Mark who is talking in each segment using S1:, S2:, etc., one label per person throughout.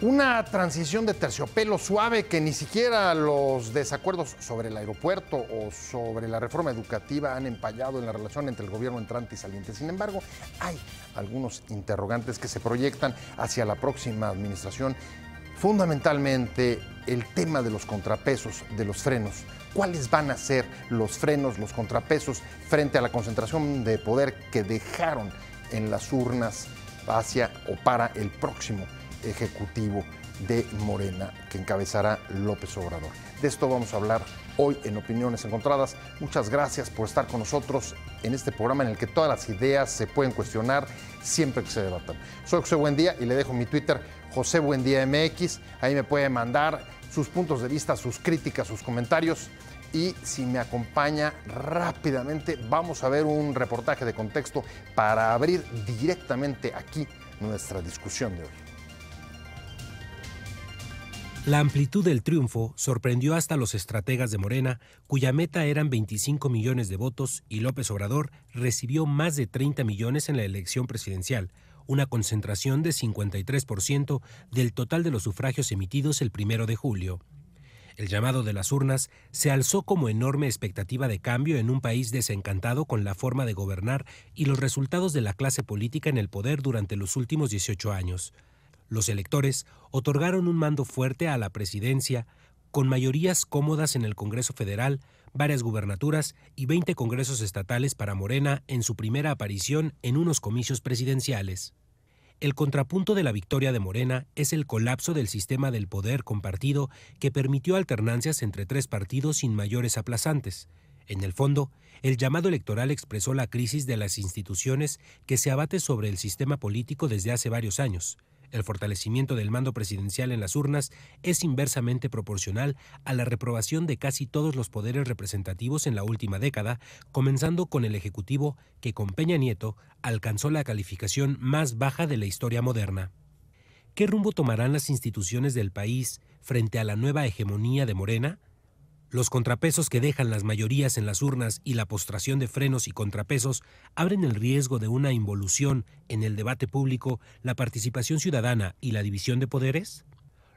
S1: Una transición de terciopelo suave que ni siquiera los desacuerdos sobre el aeropuerto o sobre la reforma educativa han empallado en la relación entre el gobierno entrante y saliente. Sin embargo, hay algunos interrogantes que se proyectan hacia la próxima administración. Fundamentalmente, el tema de los contrapesos, de los frenos. ¿Cuáles van a ser los frenos, los contrapesos frente a la concentración de poder que dejaron en las urnas hacia o para el próximo ejecutivo de Morena que encabezará López Obrador? De esto vamos a hablar hoy en Opiniones Encontradas. Muchas gracias por estar con nosotros en este programa en el que todas las ideas se pueden cuestionar siempre que se debatan. Soy José Buendía y le dejo mi Twitter, José Buendía MX. Ahí me puede mandar sus puntos de vista, sus críticas, sus comentarios. Y si me acompaña rápidamente, vamos a ver un reportaje de contexto para abrir directamente aquí nuestra discusión de hoy.
S2: La amplitud del triunfo sorprendió hasta los estrategas de Morena, cuya meta eran 25 millones de votos, y López Obrador recibió más de 30 millones en la elección presidencial, una concentración de 53% del total de los sufragios emitidos el 1 de julio. El llamado de las urnas se alzó como enorme expectativa de cambio en un país desencantado con la forma de gobernar y los resultados de la clase política en el poder durante los últimos 18 años. Los electores otorgaron un mando fuerte a la presidencia, con mayorías cómodas en el Congreso Federal, varias gubernaturas y 20 congresos estatales para Morena en su primera aparición en unos comicios presidenciales. El contrapunto de la victoria de Morena es el colapso del sistema del poder compartido que permitió alternancias entre tres partidos sin mayores aplazantes. En el fondo, el llamado electoral expresó la crisis de las instituciones que se abate sobre el sistema político desde hace varios años. El fortalecimiento del mando presidencial en las urnas es inversamente proporcional a la reprobación de casi todos los poderes representativos en la última década, comenzando con el Ejecutivo, que con Peña Nieto alcanzó la calificación más baja de la historia moderna. ¿Qué rumbo tomarán las instituciones del país frente a la nueva hegemonía de Morena? Los contrapesos que dejan las mayorías en las urnas y la postración de frenos y contrapesos abren el riesgo de una involución en el debate público, la participación ciudadana y la división de poderes.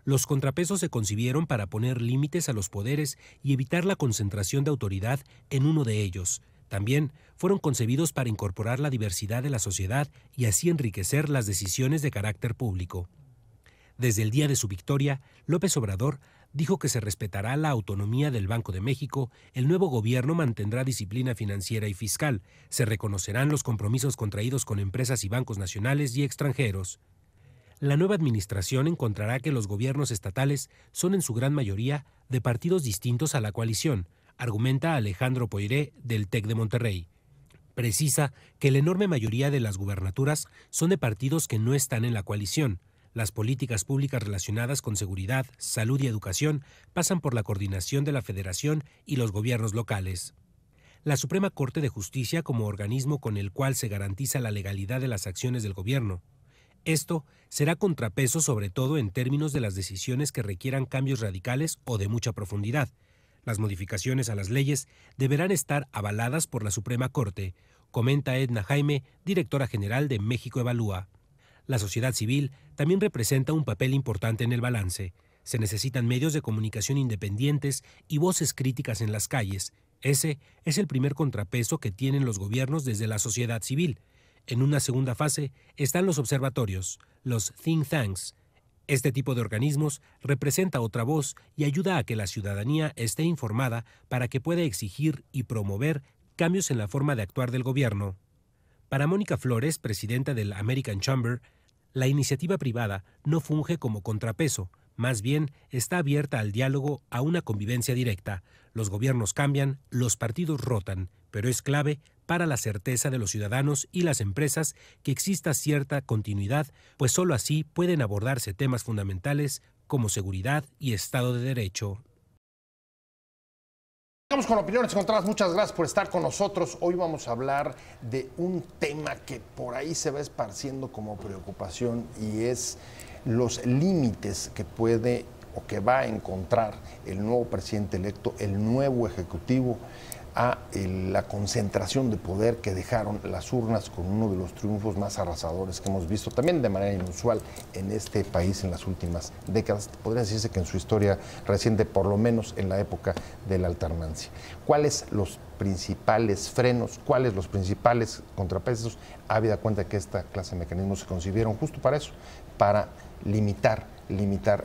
S2: Los contrapesos se concibieron para poner límites a los poderes y evitar la concentración de autoridad en uno de ellos. También fueron concebidos para incorporar la diversidad de la sociedad y así enriquecer las decisiones de carácter público. Desde el día de su victoria, López Obrador dijo que se respetará la autonomía del Banco de México, el nuevo gobierno mantendrá disciplina financiera y fiscal, se reconocerán los compromisos contraídos con empresas y bancos nacionales y extranjeros. La nueva administración encontrará que los gobiernos estatales son en su gran mayoría de partidos distintos a la coalición, argumenta Alejandro Poiré del TEC de Monterrey. Precisa que la enorme mayoría de las gubernaturas son de partidos que no están en la coalición. Las políticas públicas relacionadas con seguridad, salud y educación pasan por la coordinación de la Federación y los gobiernos locales. La Suprema Corte de Justicia como organismo con el cual se garantiza la legalidad de las acciones del gobierno. Esto será contrapeso sobre todo en términos de las decisiones que requieran cambios radicales o de mucha profundidad. Las modificaciones a las leyes deberán estar avaladas por la Suprema Corte, comenta Edna Jaime, directora general de México Evalúa. La sociedad civil también representa un papel importante en el balance. Se necesitan medios de comunicación independientes y voces críticas en las calles. Ese es el primer contrapeso que tienen los gobiernos desde la sociedad civil. En una segunda fase están los observatorios, los think tanks. Este tipo de organismos representa otra voz y ayuda a que la ciudadanía esté informada para que pueda exigir y promover cambios en la forma de actuar del gobierno. Para Mónica Flores, presidenta del American Chamber, la iniciativa privada no funge como contrapeso, más bien está abierta al diálogo, a una convivencia directa. Los gobiernos cambian, los partidos rotan, pero es clave para la certeza de los ciudadanos y las empresas que exista cierta continuidad, pues solo así pueden abordarse temas fundamentales como seguridad y Estado de Derecho.
S1: Estamos con Opiniones Encontradas. Muchas gracias por estar con nosotros. Hoy vamos a hablar de un tema que por ahí se va esparciendo como preocupación y es los límites que puede o que va a encontrar el nuevo presidente electo, el nuevo ejecutivo a la concentración de poder que dejaron las urnas con uno de los triunfos más arrasadores que hemos visto, también de manera inusual en este país en las últimas décadas. Podría decirse que en su historia reciente, por lo menos en la época de la alternancia. ¿Cuáles los principales frenos, cuáles los principales contrapesos, habida cuenta que esta clase de mecanismos se concibieron justo para eso, para limitar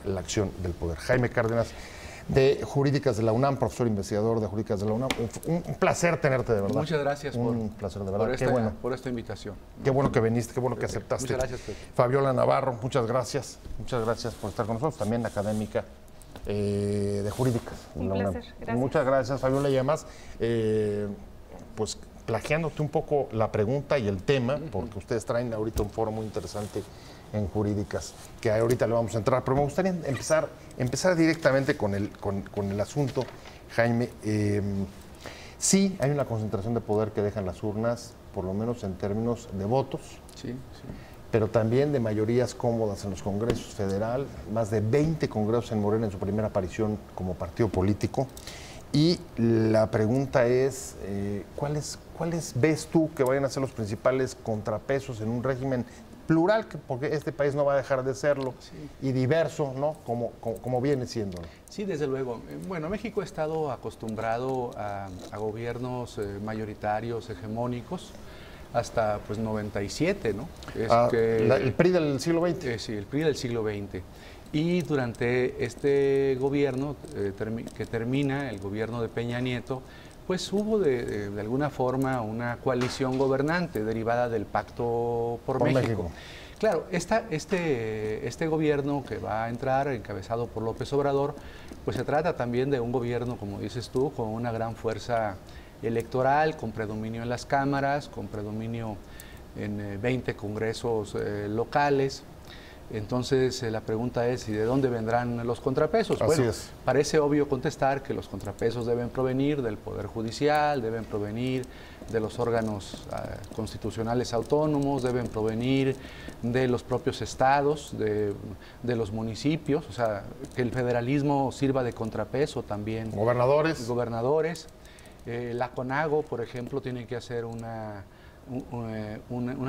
S1: la acción del poder? Jaime Cárdenas, de Jurídicas de la UNAM, profesor investigador de Jurídicas de la UNAM. Un placer tenerte, de verdad.
S3: Muchas gracias
S1: placer, de verdad.
S3: por esta invitación.
S1: Qué bueno que viniste, qué bueno que aceptaste.
S3: Muchas gracias, Pepe.
S1: Fabiola Navarro, muchas gracias por estar con nosotros, también académica de Jurídicas de la UNAM.
S4: Gracias.
S1: Muchas gracias, Fabiola, y además, pues plagiándote un poco la pregunta y el tema, porque ustedes traen ahorita un foro muy interesante en Jurídicas, que ahorita le vamos a entrar, pero me gustaría empezar directamente con el asunto, Jaime. Sí, hay una concentración de poder que dejan las urnas, por lo menos en términos de votos,
S3: sí.
S1: pero también de mayorías cómodas en los congresos federal, más de 20 congresos en Morena en su primera aparición como partido político. Y la pregunta es, ¿cuáles ves tú que vayan a ser los principales contrapesos en un régimen plural, porque este país no va a dejar de serlo, y diverso, ¿no? Como viene siendo, ¿no?
S3: Sí, desde luego. Bueno, México ha estado acostumbrado a gobiernos mayoritarios, hegemónicos, hasta pues 97, ¿no?
S1: El PRI del siglo XX.
S3: Sí, el PRI del siglo XX. Y durante este gobierno que termina, el gobierno de Peña Nieto, pues hubo de alguna forma una coalición gobernante derivada del Pacto por México. Claro, este gobierno que va a entrar, encabezado por López Obrador, pues se trata también de un gobierno, como dices tú, con una gran fuerza electoral, con predominio en las cámaras, con predominio en 20 congresos locales. Entonces la pregunta es, ¿y de dónde vendrán los contrapesos?
S1: Así es.
S3: Parece obvio contestar que los contrapesos deben provenir del Poder Judicial, deben provenir de los órganos constitucionales autónomos, deben provenir de los propios estados, de los municipios, o sea, que el federalismo sirva de contrapeso también. Gobernadores. La CONAGO, por ejemplo, tiene que hacer una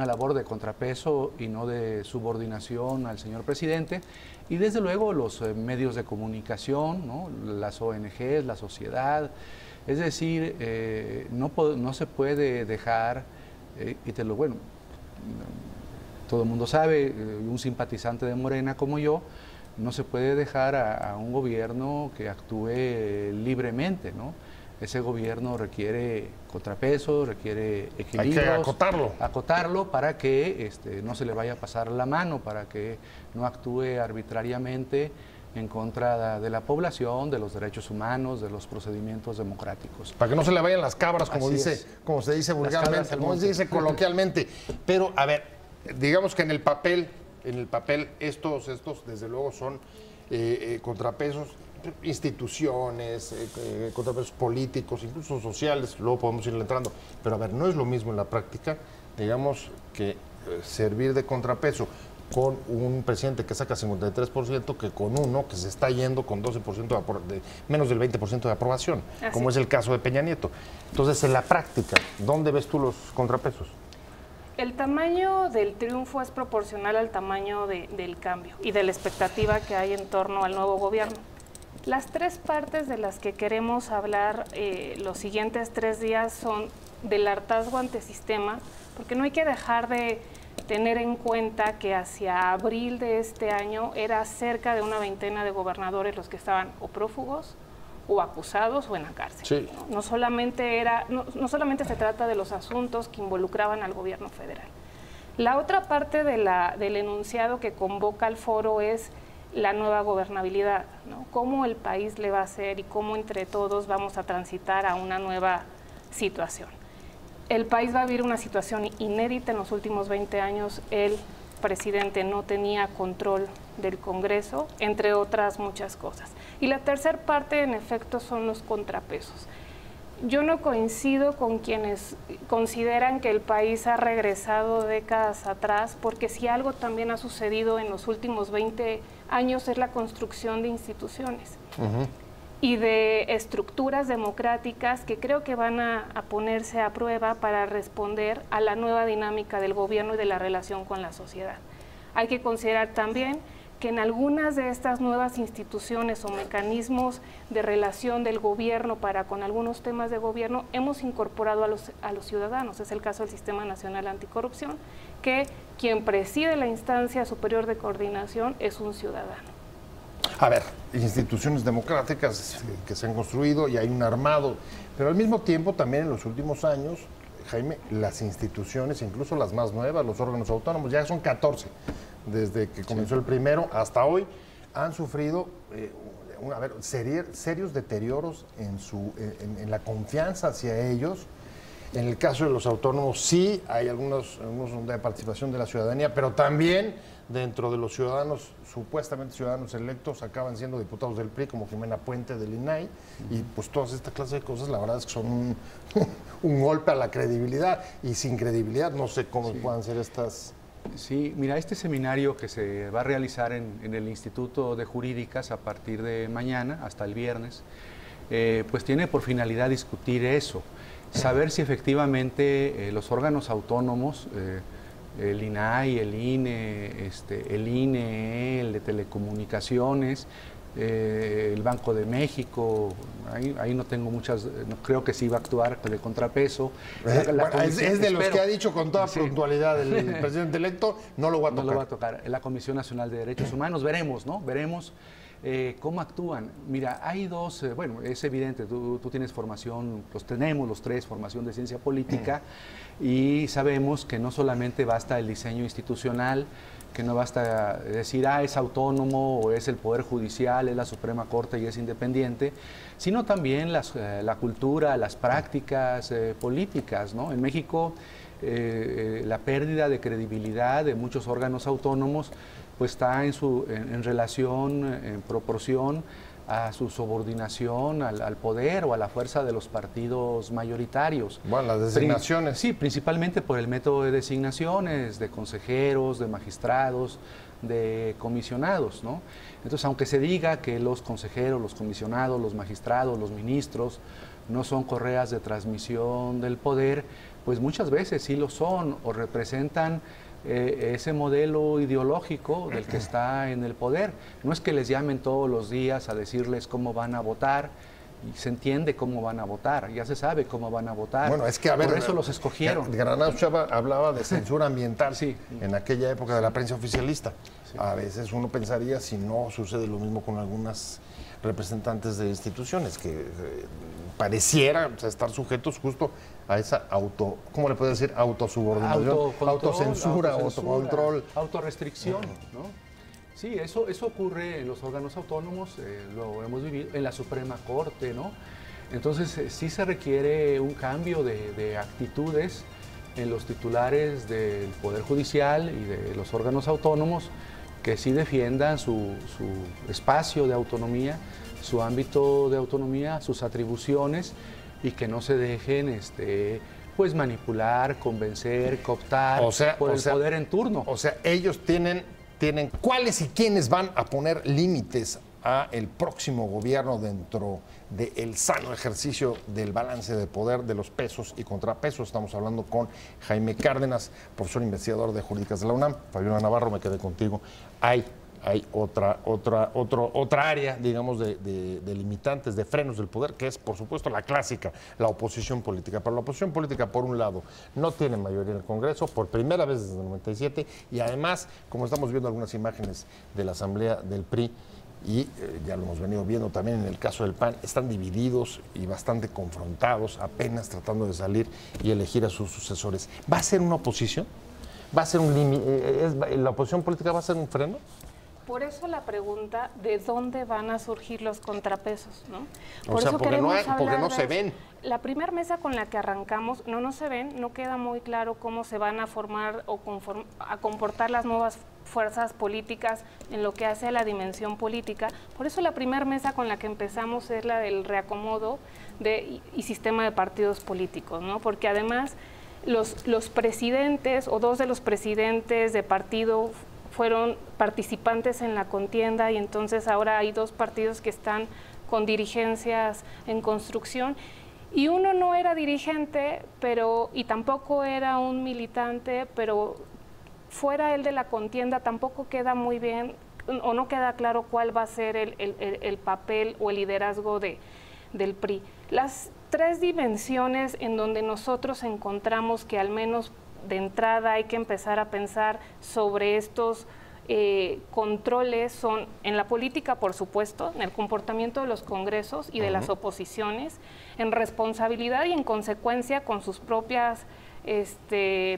S3: labor de contrapeso y no de subordinación al señor presidente, y desde luego los medios de comunicación, ¿no? Las ONGs, la sociedad. Es decir, no se puede dejar, todo el mundo sabe, un simpatizante de Morena como yo, no se puede dejar a un gobierno que actúe libremente, ¿no? Ese gobierno requiere contrapeso, requiere equilibrios.
S1: Hay que
S3: acotarlo para que no se le vaya a pasar la mano, para que no actúe arbitrariamente en contra de la población, de los derechos humanos, de los procedimientos democráticos.
S1: Para que no se le vayan las cabras, como se dice vulgarmente, como se dice coloquialmente. Pero, a ver, digamos que en el papel estos desde luego son contrapesos, instituciones, contrapesos políticos, incluso sociales, luego podemos ir entrando. Pero a ver, no es lo mismo en la práctica, digamos, que servir de contrapeso con un presidente que saca 53% que con uno que se está yendo con 12% menos del 20% de aprobación, como es el caso de Peña Nieto. Entonces, en la práctica, ¿dónde ves tú los contrapesos?
S4: El tamaño del triunfo es proporcional al tamaño del cambio y de la expectativa que hay en torno al nuevo gobierno. Las tres partes de las que queremos hablar los siguientes 3 días son del hartazgo antisistema, porque no hay que dejar de tener en cuenta que hacia abril de este año era cerca de una veintena de gobernadores los que estaban o prófugos o acusados o en la cárcel.
S1: Sí.
S4: No solamente se trata de los asuntos que involucraban al gobierno federal. La otra parte del enunciado que convoca al foro es la nueva gobernabilidad, ¿no? Cómo el país le va a hacer y cómo entre todos vamos a transitar a una nueva situación. El país va a vivir una situación inédita en los últimos 20 años. El presidente no tenía control del Congreso, entre otras muchas cosas. Y la tercera parte, en efecto, son los contrapesos. Yo no coincido con quienes consideran que el país ha regresado décadas atrás, porque si algo también ha sucedido en los últimos 20 años es la construcción de instituciones. y de estructuras democráticas que creo que van a ponerse a prueba para responder a la nueva dinámica del gobierno y de la relación con la sociedad. Hay que considerar también que en algunas de estas nuevas instituciones o mecanismos de relación del gobierno para con algunos temas de gobierno hemos incorporado a los ciudadanos. Es el caso del Sistema Nacional Anticorrupción, que quien preside la instancia superior de coordinación es un ciudadano.
S1: A ver, instituciones democráticas que se han construido y hay un armado, pero al mismo tiempo también en los últimos años, Jaime, las instituciones, incluso las más nuevas, los órganos autónomos, ya son 14, desde que comenzó el primero hasta hoy, han sufrido serios deterioros en la confianza hacia ellos. En el caso de los autónomos sí hay algunos donde hay participación de la ciudadanía, pero también dentro de los ciudadanos, supuestamente ciudadanos electos, acaban siendo diputados del PRI, como Jimena Puente del INAI, y pues todas esta clase de cosas, la verdad es que son un golpe a la credibilidad, y sin credibilidad no sé cómo puedan ser estas...
S3: Sí, mira, este seminario que se va a realizar en el Instituto de Jurídicas a partir de mañana hasta el viernes, pues tiene por finalidad discutir eso, saber si efectivamente los órganos autónomos, el INAI, el INE, el INE, el de Telecomunicaciones, el Banco de México, ahí no tengo muchas, no creo que sí va a actuar de contrapeso.
S1: Es de los que ha dicho con toda puntualidad el presidente electo, no lo va a tocar.
S3: No lo va a tocar. La Comisión Nacional de Derechos Humanos, veremos, ¿no? Veremos cómo actúan. Mira, hay dos, bueno, es evidente, tú tienes formación, tenemos los tres, formación de ciencia política, y sabemos que no solamente basta el diseño institucional, que no basta decir, es autónomo, o es el Poder Judicial, es la Suprema Corte y es independiente, sino también la cultura, las prácticas políticas, ¿no? En México, la pérdida de credibilidad de muchos órganos autónomos pues está en relación, en proporción a su subordinación al poder o a la fuerza de los partidos mayoritarios.
S1: Bueno, las designaciones.
S3: Sí, principalmente por el método de designaciones, de consejeros, de magistrados, de comisionados, ¿no? Entonces, aunque se diga que los consejeros, los comisionados, los magistrados, los ministros no son correas de transmisión del poder, pues muchas veces sí lo son o representan ese modelo ideológico del que está en el poder. No es que les llamen todos los días a decirles cómo van a votar, y se entiende cómo van a votar, ya se sabe cómo van a votar.
S1: Bueno, es que a ver,
S3: por eso los escogieron.
S1: Granados Chava hablaba de censura ambiental
S3: sí.
S1: En aquella época de la prensa oficialista. Sí. A veces uno pensaría si no sucede lo mismo con algunas representantes de instituciones que pareciera estar sujetos justo a esa ¿cómo le puede decir? Autosubordinación, autocensura, autocontrol.
S3: Autorrestricción, ¿no? Sí, eso ocurre en los órganos autónomos, lo hemos vivido, en la Suprema Corte, ¿no? Entonces, sí se requiere un cambio de actitudes en los titulares del Poder Judicial y de los órganos autónomos que sí defiendan su espacio de autonomía, su ámbito de autonomía, sus atribuciones, y que no se dejen pues manipular, convencer, cooptar por el poder en turno.
S1: O sea, ellos tienen cuáles y quiénes van a poner límites a el próximo gobierno dentro del sano ejercicio del balance de poder, de los pesos y contrapesos. Estamos hablando con Jaime Cárdenas, profesor investigador de Jurídicas de la UNAM. Fabiola Navarro, me quedé contigo. Hay otra área, digamos, de limitantes, de frenos del poder, que es, por supuesto, la clásica, la oposición política. Pero la oposición política, por un lado, no tiene mayoría en el Congreso, por primera vez desde el 97, y además, como estamos viendo algunas imágenes de la Asamblea del PRI, y ya lo hemos venido viendo también en el caso del PAN, están divididos y bastante confrontados, apenas tratando de salir y elegir a sus sucesores. ¿Va a ser una oposición? ¿Va a ser la oposición política va a ser un freno?
S4: Por eso la pregunta de dónde van a surgir los contrapesos, ¿no?
S1: Por eso porque no se ven.
S4: La primera mesa con la que arrancamos no se ven, no queda muy claro cómo se van a formar o a comportar las nuevas fuerzas políticas en lo que hace a la dimensión política. Por eso la primera mesa con la que empezamos es la del reacomodo y sistema de partidos políticos, ¿no? Porque además los presidentes o dos de los presidentes de partido fueron participantes en la contienda, y entonces ahora hay dos partidos que están con dirigencias en construcción. Y uno no era dirigente, y tampoco era un militante, pero fuera él de la contienda tampoco queda muy bien, o no queda claro cuál va a ser el papel o el liderazgo del PRI. Las tres dimensiones en donde nosotros encontramos que al menos de entrada hay que empezar a pensar sobre estos controles son en la política, por supuesto, en el comportamiento de los congresos y de las oposiciones, en responsabilidad y en consecuencia con sus propias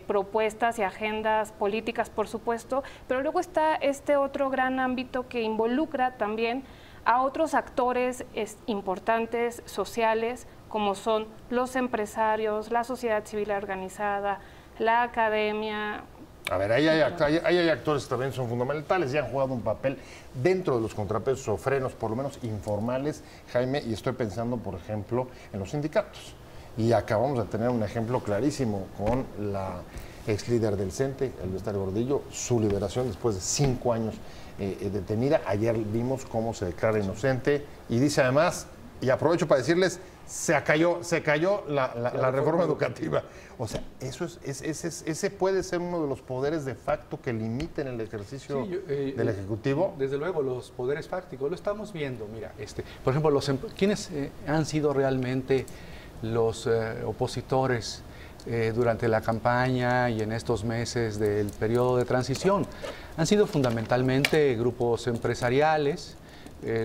S4: propuestas y agendas políticas, por supuesto, pero luego está este otro gran ámbito que involucra también a otros actores importantes, sociales, como son los empresarios, la sociedad civil organizada, la academia.
S1: A ver, ahí hay actores que también son fundamentales y han jugado un papel dentro de los contrapesos o frenos, por lo menos informales, Jaime, y estoy pensando, por ejemplo, en los sindicatos. Y acabamos de tener un ejemplo clarísimo con la ex líder del CENTE, Elvester Gordillo, su liberación después de 5 años detenida. Ayer vimos cómo se declara inocente y dice además, y aprovecho para decirles, se cayó la reforma educativa. O sea, ese puede ser uno de los poderes de facto que limiten el ejercicio del Ejecutivo.
S3: Desde luego, los poderes fácticos, lo estamos viendo. Mira, por ejemplo, ¿quiénes han sido realmente los opositores durante la campaña y en estos meses del periodo de transición? Han sido fundamentalmente grupos empresariales,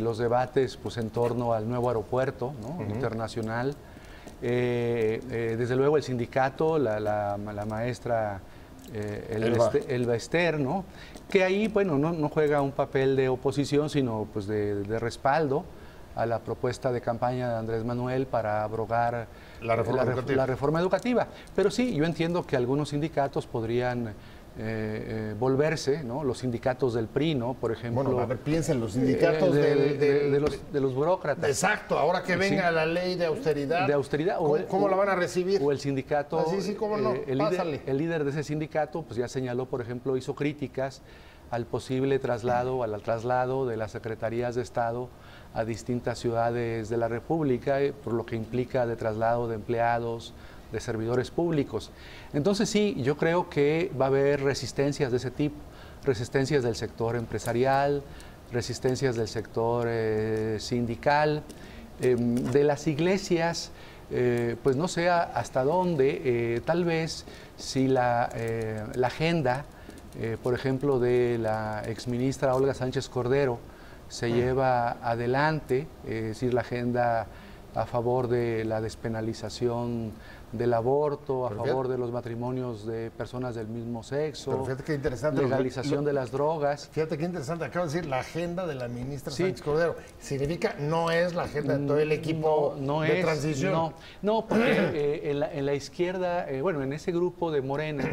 S3: los debates pues, en torno al nuevo aeropuerto, ¿no? Internacional. Desde luego el sindicato, la maestra Elba Ester, ¿no? Que ahí bueno, no juega un papel de oposición, sino pues, de respaldo a la propuesta de campaña de Andrés Manuel para abrogar la reforma educativa. Pero sí, yo entiendo que algunos sindicatos podrían volverse, ¿no? Los sindicatos del PRI, ¿no? Por ejemplo.
S1: Bueno, a ver, piensen, los sindicatos
S3: de los burócratas.
S1: Exacto, ahora que venga la ley de austeridad.
S3: De austeridad.
S1: ¿Cómo la van a recibir?
S3: O el sindicato.
S1: Sí, cómo no,
S3: el líder de ese sindicato, pues ya señaló, por ejemplo, hizo críticas al posible traslado, al traslado de las secretarías de Estado a distintas ciudades de la República, por lo que implica de traslado de empleados, de servidores públicos. Entonces sí, yo creo que va a haber resistencias de ese tipo, resistencias del sector empresarial, resistencias del sector sindical, de las iglesias, pues no sé hasta dónde, tal vez si la agenda, por ejemplo, de la exministra Olga Sánchez Cordero se lleva adelante, es decir, la agenda a favor de la despenalización del aborto, a favor de los matrimonios de personas del mismo sexo,
S1: pero fíjate qué interesante,
S3: legalización de las drogas.
S1: Fíjate qué interesante, acabo de decir la agenda de la ministra Sánchez Cordero. Significa, no es la agenda de todo el equipo de transición.
S3: No, porque en la izquierda, bueno, en ese grupo de Morena,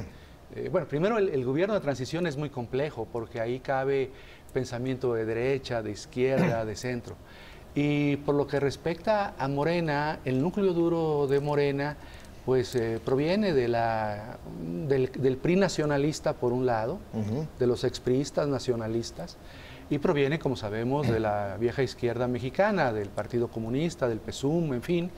S3: bueno, primero el gobierno de transición es muy complejo, porque ahí cabe pensamiento de derecha, de izquierda, de centro. Y por lo que respecta a Morena, el núcleo duro de Morena, pues proviene del PRI nacionalista por un lado, de los expriistas nacionalistas, y proviene, como sabemos, de la vieja izquierda mexicana, del Partido Comunista, del PSUM, en fin.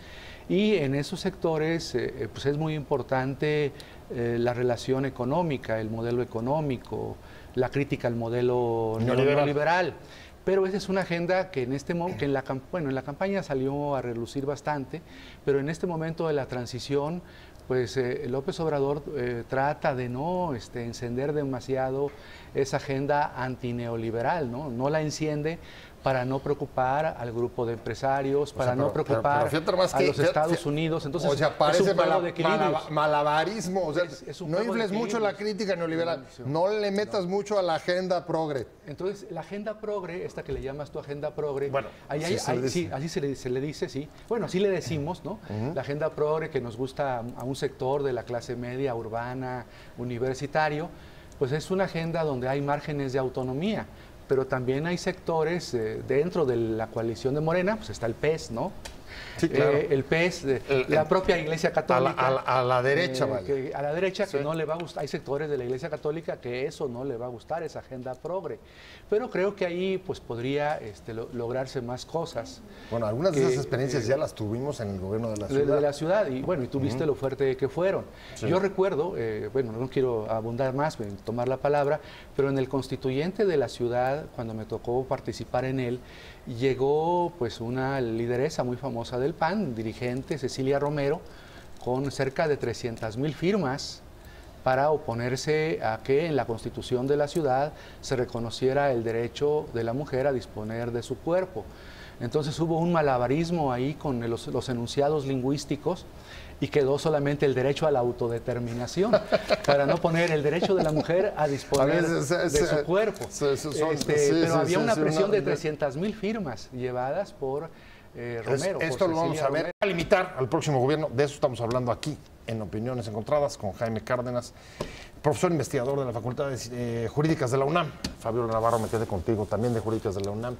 S3: Y en esos sectores pues es muy importante la relación económica, el modelo económico, la crítica al modelo neoliberal. Pero esa es una agenda que en la campaña salió a relucir bastante, pero en este momento de la transición, pues López Obrador trata de no encender demasiado esa agenda antineoliberal, ¿no? No la enciende para no preocupar al grupo de empresarios, para no preocupar a los Estados Unidos. Entonces,
S1: o sea, parece
S3: es un juego de equilibrios.
S1: malabarismo. O sea, no infles mucho la crítica neoliberal, no le metas mucho a la agenda progre.
S3: Entonces, la agenda progre, esta que le llamas tu agenda progre,
S1: bueno,
S3: así se le dice, sí. Bueno, así le decimos, ¿no? La agenda progre que nos gusta a un sector de la clase media, urbana, universitario, pues es una agenda donde hay márgenes de autonomía. Pero también hay sectores dentro de la coalición de Morena, pues está el PES, ¿no?
S1: Sí, claro.
S3: El PES, la propia Iglesia Católica.
S1: A la derecha, vaya.
S3: A la derecha,
S1: sí,
S3: que no le va a gustar. Hay sectores de la Iglesia Católica que eso no le va a gustar, esa agenda progre. Pero creo que ahí pues podría lograrse más cosas.
S1: Bueno, algunas de esas experiencias ya las tuvimos en el gobierno de la ciudad.
S3: De la ciudad, y bueno, y tú viste lo fuerte que fueron.
S1: Sí.
S3: Yo recuerdo, bueno, no quiero abundar más, tomar la palabra, pero en el constituyente de la ciudad, cuando me tocó participar en él, llegó pues una lideresa muy famosa del PAN, dirigente Cecilia Romero, con cerca de 300,000 firmas para oponerse a que en la Constitución de la ciudad se reconociera el derecho de la mujer a disponer de su cuerpo. Entonces hubo un malabarismo ahí con los enunciados lingüísticos y quedó solamente el derecho a la autodeterminación, para no poner el derecho de la mujer a disponer de su cuerpo. Pero había una presión de 300,000 firmas llevadas por Romero.
S1: Esto lo vamos a ver. A limitar al próximo gobierno, de eso estamos hablando aquí, en Opiniones Encontradas, con Jaime Cárdenas, profesor investigador de la Facultad de Jurídicas de la UNAM. Fabiola Navarro, me quedé contigo, también de Jurídicas de la UNAM.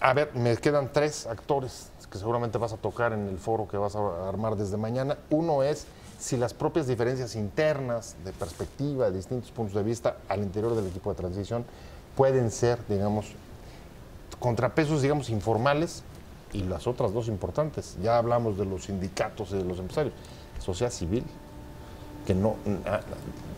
S1: A ver, me quedan 3 actores que seguramente vas a tocar en el foro que vas a armar desde mañana. Uno es si las propias diferencias internas de perspectiva, de distintos puntos de vista al interior del equipo de transición pueden ser, digamos, contrapesos, digamos, informales, y las otras 2 importantes. Ya hablamos de los sindicatos y de los empresarios. Sociedad civil, que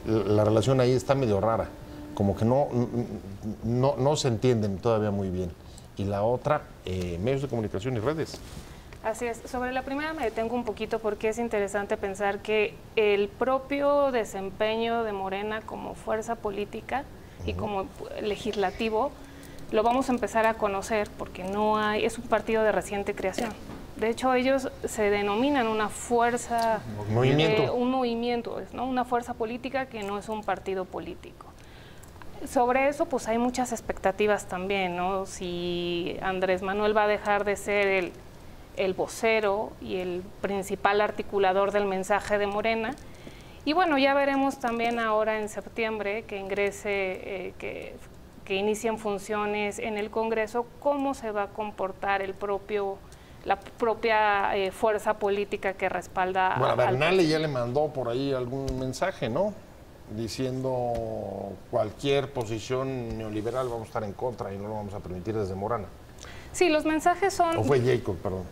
S1: la relación ahí está medio rara, como que no se entienden todavía muy bien. Y la otra, medios de comunicación y redes.
S4: Así es. Sobre la primera me detengo un poquito porque es interesante pensar que el propio desempeño de Morena como fuerza política y como legislativo lo vamos a empezar a conocer porque es un partido de reciente creación. De hecho, ellos se denominan una fuerza, un movimiento, ¿no? Una fuerza política que no es un partido político. Sobre eso, pues hay muchas expectativas también, ¿no? Si Andrés Manuel va a dejar de ser el vocero y el principal articulador del mensaje de Morena. Y bueno, ya veremos también ahora en septiembre que ingrese, que inicien funciones en el Congreso, cómo se va a comportar la propia fuerza política que respalda.
S1: Bueno, a Bernal ya le mandó por ahí algún mensaje, ¿no? Diciendo cualquier posición neoliberal vamos a estar en contra y no lo vamos a permitir desde Morena.
S4: Sí, los mensajes son...
S1: ¿O fue Jacob, perdón?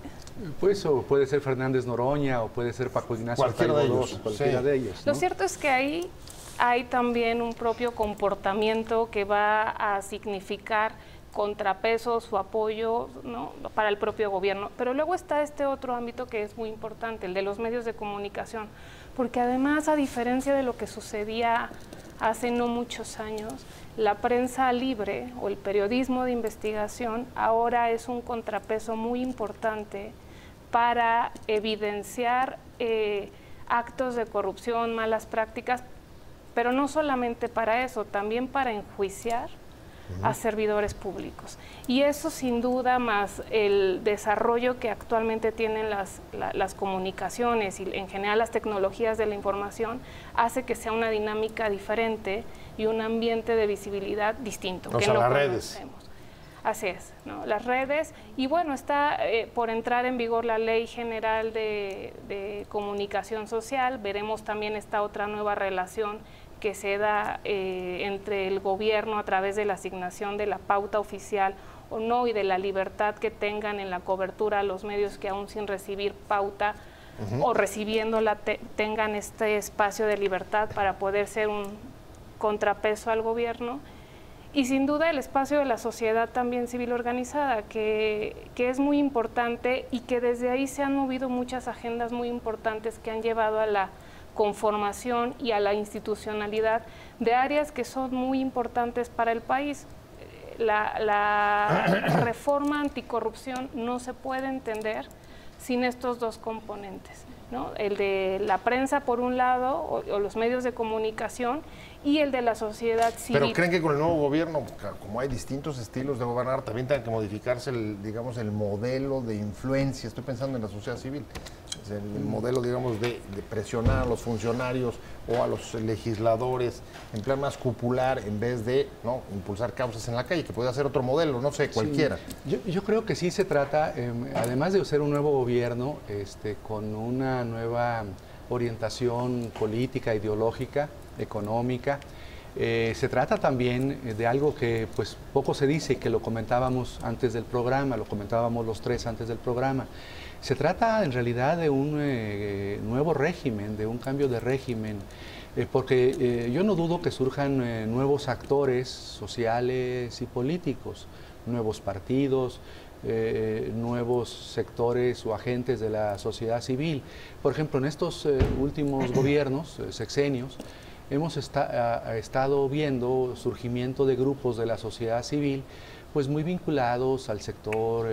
S3: Pues o puede ser Fernández Noroña o puede ser Paco Ignacio
S1: cualquiera de ellos.
S3: Cualquiera de ellos, ¿no?
S4: Lo cierto es que ahí hay también un propio comportamiento que va a significar contrapesos, su apoyo, ¿no?, para el propio gobierno. Pero luego está este otro ámbito que es muy importante, el de los medios de comunicación, porque además, a diferencia de lo que sucedía hace no muchos años, la prensa libre o el periodismo de investigación ahora es un contrapeso muy importante para evidenciar actos de corrupción, malas prácticas, pero no solamente para eso, también para enjuiciar a servidores públicos. Y eso sin duda, más el desarrollo que actualmente tienen las comunicaciones y en general las tecnologías de la información, hace que sea una dinámica diferente y un ambiente de visibilidad distinto.
S1: O sea, las redes.
S4: Así es, ¿no? Las redes. Y bueno, está por entrar en vigor la Ley General de Comunicación Social. Veremos también esta otra nueva relación que se da entre el gobierno a través de la asignación de la pauta oficial o no y de la libertad que tengan en la cobertura a los medios que aún sin recibir pauta o recibiéndola tengan este espacio de libertad para poder ser un contrapeso al gobierno. Y sin duda el espacio de la sociedad también civil organizada, que es muy importante y que desde ahí se han movido muchas agendas muy importantes que han llevado a la conformación y a la institucionalidad de áreas que son muy importantes para el país. La reforma anticorrupción no se puede entender sin estos 2 componentes, ¿no? El de la prensa por un lado, o los medios de comunicación, y el de la sociedad civil.
S1: Pero ¿creen que con el nuevo gobierno, como hay distintos estilos de gobernar, también tenga que modificarse el modelo de influencia? Estoy pensando en la sociedad civil. Es el modelo, digamos, de presionar a los funcionarios o a los legisladores en plan más cupular en vez de impulsar causas en la calle, que puede ser otro modelo, no sé, cualquiera.
S3: Sí, yo creo que sí se trata, además de ser un nuevo gobierno con una nueva orientación política, ideológica, económica, se trata también de algo que pues poco se dice y que lo comentábamos antes del programa, lo comentábamos los tres antes del programa. Se trata en realidad de un nuevo régimen, de un cambio de régimen, porque yo no dudo que surjan nuevos actores sociales y políticos, nuevos partidos, nuevos sectores o agentes de la sociedad civil. Por ejemplo, en estos últimos gobiernos, sexenios, hemos estado viendo surgimiento de grupos de la sociedad civil pues muy vinculados al sector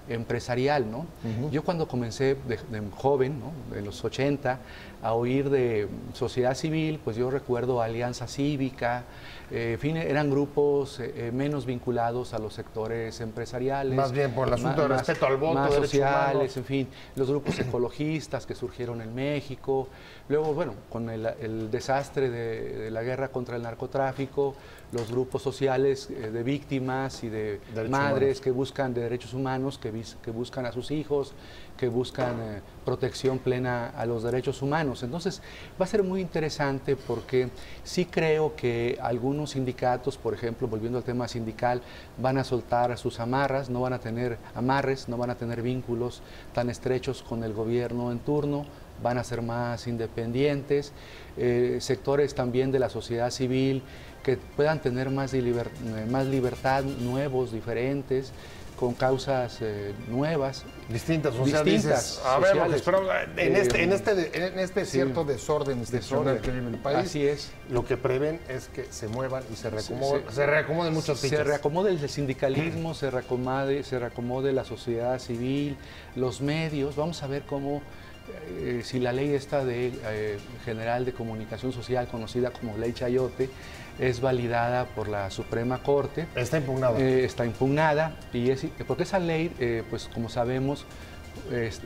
S3: empresarial, ¿no? Yo cuando comencé de joven, ¿no?, en los 80, a oír de sociedad civil, pues yo recuerdo Alianza Cívica, en fin, eran grupos menos vinculados a los sectores empresariales.
S1: Más bien por el asunto de respeto al voto,
S3: más sociales,
S1: humanos.
S3: En fin, los grupos ecologistas que surgieron en México. Luego, bueno, con el desastre de la guerra contra el narcotráfico, los grupos sociales de víctimas y de madres que buscan derechos humanos, que buscan a sus hijos, que buscan protección plena a los derechos humanos. Entonces, va a ser muy interesante porque sí creo que algunos sindicatos, por ejemplo, volviendo al tema sindical, van a soltar sus amarras, no van a tener amarres, no van a tener vínculos tan estrechos con el gobierno en turno, van a ser más independientes, sectores también de la sociedad civil que puedan tener más libertad, nuevos, diferentes, con causas nuevas.
S1: Distintas, o sea, dices, a ver, pero en este cierto desorden institucional que vive el país,
S3: así es.
S1: Lo que prevén es que se muevan y se reacomoden muchas fichas.
S3: Se reacomode el sindicalismo, se reacomode la sociedad civil, los medios. Vamos a ver cómo, si la ley esta general de comunicación social, conocida como Ley Chayote, es validada por la Suprema Corte.
S1: Está impugnada.
S3: Está impugnada, porque esa ley, pues como sabemos,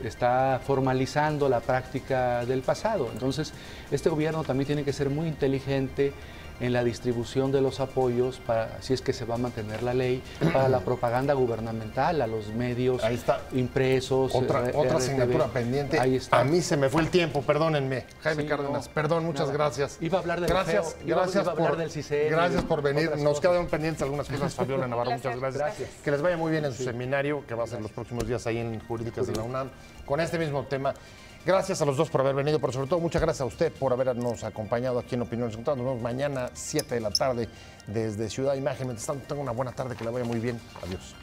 S3: está formalizando la práctica del pasado. Entonces, este gobierno también tiene que ser muy inteligente en la distribución de los apoyos, si es que se va a mantener la ley, para la propaganda gubernamental, a los medios impresos.
S1: Otra asignatura pendiente.
S3: Ahí está.
S1: A mí se me fue el tiempo, perdónenme. Jaime Cárdenas, perdón, muchas gracias.
S3: Iba a hablar del del CICEN.
S1: Gracias por venir. Nos quedan pendientes algunas cosas, Fabiola Navarro, muchas gracias. Que les vaya muy bien en su seminario, que va a ser los próximos días ahí en Jurídicas de la UNAM, con este mismo tema. Gracias a los dos por haber venido, pero sobre todo muchas gracias a usted por habernos acompañado aquí en Opiniones Encontradas. Nos vemos mañana 7 de la tarde desde Ciudad Imagen. Mientras tanto, tenga una buena tarde, que la vaya muy bien. Adiós.